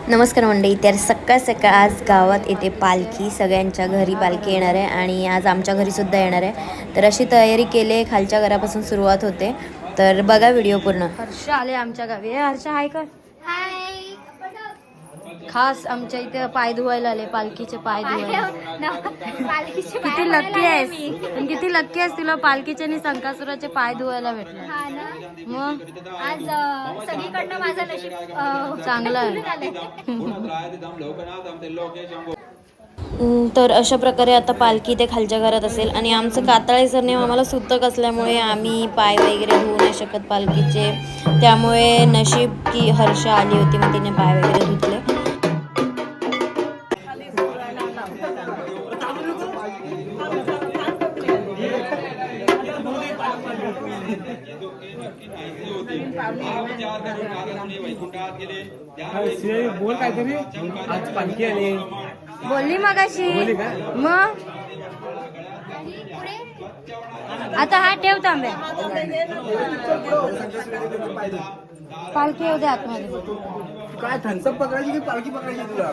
नमस्कार मंडळी. तर सकाळ सकाळ आज गावात येते पालखी, सगळ्यांच्या घरी पालखी येणार आहे आणि आज आमच्या घरीसुद्धा येणार आहे. तर अशी तयारी केली आहे, खालच्या घरापासून सुरुवात होते. तर बघा व्हिडिओ पूर्ण. हर्ष आले आमच्या गावी. हर्ष हाय कर. खास आमच्या इथे पाय धुवायला आले, पालखीचे पाय धुवायला. किती लक्की आहेस, किती लक्की आहेस, तुला पालखीचे आणि संकासुराचे पाय धुवायला भेटले. मग आज सगळीकडनं माझं नशीब चांगलं आहे. तर अशा प्रकारे आता पालखी ते खालच्या घरात असेल आणि आमचं कातळे सरनेम आम्हाला सुतक असल्यामुळे आम्ही पाय वगैरे धुवू नाही शकत पालखीचे. त्यामुळे नशीब की हर्ष आली होती, मग तिने पाय वगैरे धुतले. बोल काहीतरी. आज पालखी आली. बोलली मगाशी. मग आता हा ठेव तांब्या. पालखी येऊ दे आतमध्ये. काय थन्सअप पकडायची की पालखी पकडायची तुला?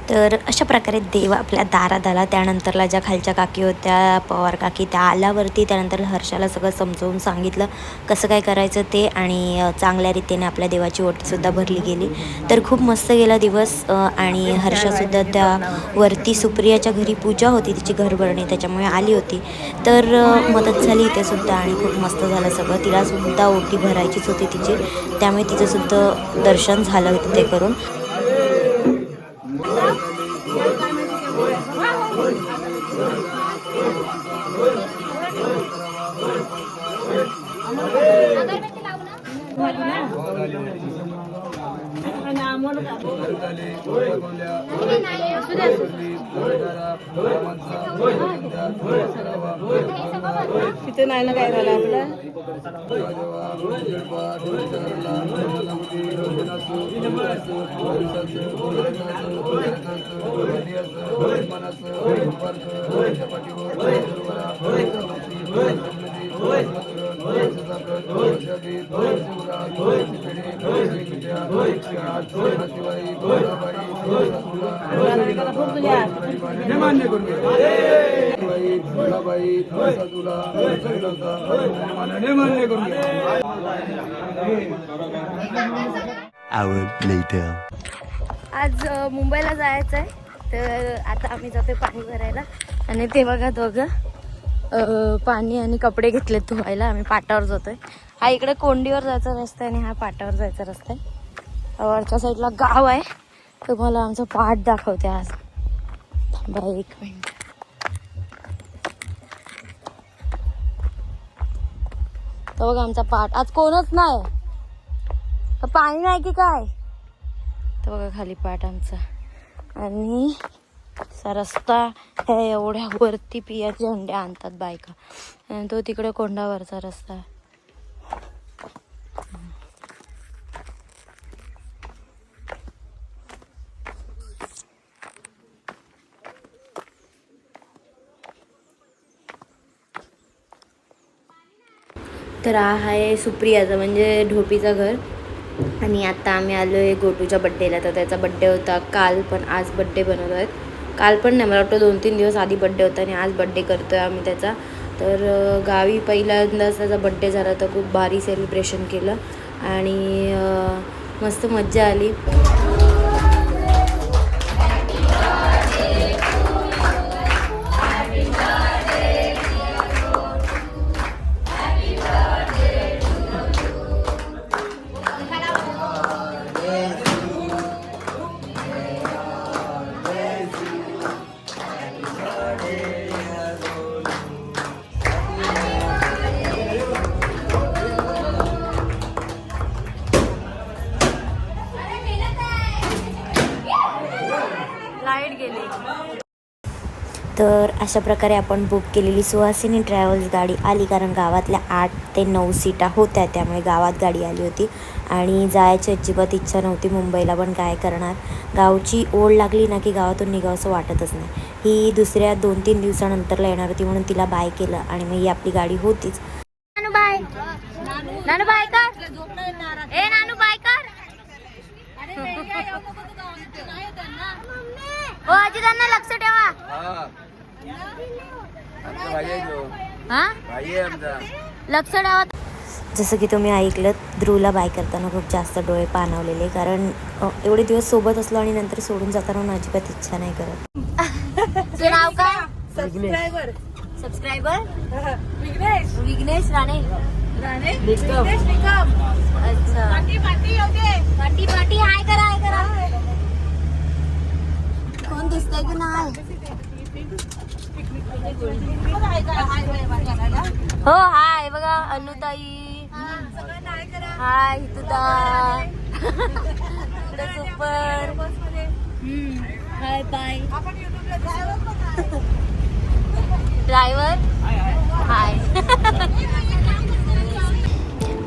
तर अशा प्रकारे देव आपल्या दारात आला. त्यानंतरला ज्या खालच्या काकी होत्या, पवार काकी, त्या आल्यावरती त्यानंतर हर्षाला सगळं समजावून सांगितलं कसं काय करायचं ते, आणि चांगल्या रीतीने आपल्या देवाची ओटीसुद्धा भरली गेली. तर खूप मस्त गेला दिवस. आणि हर्षासुद्धा त्या वरती सुप्रियाच्या घरी पूजा होती, तिची घरभरणी, त्याच्यामुळे आली होती. तर मदत झाली इथे सुद्धा आणि खूप मस्त झालं सगळं. तिलासुद्धा ओटी भरायचीच होती तिची, त्यामुळे तिचंसुद्धा दर्शन झालं तिथे करून. तिथे नाही ना काय झालं आपलं. आज मुंबईला जायचं आहे, तर आता आम्ही जातोय पाणी भरायला. आणि ते बघा दोघं पाणी आणि कपडे घेतलेत धुवायला. आम्ही पाटावर जातोय. हा इकडे कोंडीवर जायचा रस्ता आहे आणि हा पाटावर जायचा रस्ता आहे. वरच्या साईडला गाव आहे. तुम्हाला आमचा पाट दाखवते आज. थांबा एक मिनिट. तर बघा आमचा पाट. आज कोणच नाही, पाणी नाही की काय. तर बघा खाली पाट आमचा आणि असा रस्ता आहे. एवढ्या वरती पियाचे अंडे आणतात बायका, आणि तो तिकडे कोंडावरचा रस्ता आहे. तर हा आहे सुप्रियाचं म्हणजे ढोपीचं घर. आणि आता आम्ही आलो आहे गोटूच्या बड्डेला. तर त्याचा बड्डे होता काल, पण आज बड्डे बनवतो आहेत. काल पण नाही, मला वाटतं 2-3 दिवस आधी बड्डे होता आणि आज बड्डे करतो आहे आम्ही त्याचा. तर गावी पहिल्यांदाच त्याचा बड्डे झाला, तर खूप भारी सेलिब्रेशन केलं आणि मस्त मज्जा आली. तर अशा प्रकारे आपण बुक केलेली सुहासिनी ट्रॅव्हल्स गाडी आली, कारण गावातल्या 8 ते 9 सीटा होत्या, त्यामुळे गावात गाडी आली होती. आणि जायची अजिबात इच्छा नव्हती मुंबईला, पण काय करणार, गावची ओढ लागली ना की गावातून निघावंसं वाटतच नाही. ही दुसऱ्या 2-3 दिवसानंतरला येणार होती, म्हणून तिला बाय केलं आणि मग ही आपली गाडी होतीच. नानू बाय कर. ए नानू बाय कर. हो आजी, त्यांना लक्ष ठेवा. हा, लक्ष ठेवा. जसं की तुम्ही ऐकलं, ध्रुवला बाय करताना खूप जास्त डोळे पाणावलेले, कारण एवढे दिवस सोबत असलो आणि नंतर सोडून जाताना मला अजिबात इच्छा नाही करत. तुझं नाव काय? सबस्क्रायबर विघ्नेश राणे. अच्छा, पाटी हाय करा. कोण दिसतंय की नाही? हो हाय बघा, अनुताई हाय, हितुता सुपर हाय बाय. ड्रायव्हर हाय.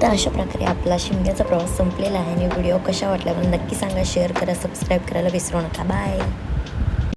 तर अशा प्रकारे आपला शिमग्याचा प्रवास संपलेला आहे आणि व्हिडिओ कशा वाटला मला नक्की सांगा, शेअर करा, सबस्क्राईब करायला विसरू नका. बाय.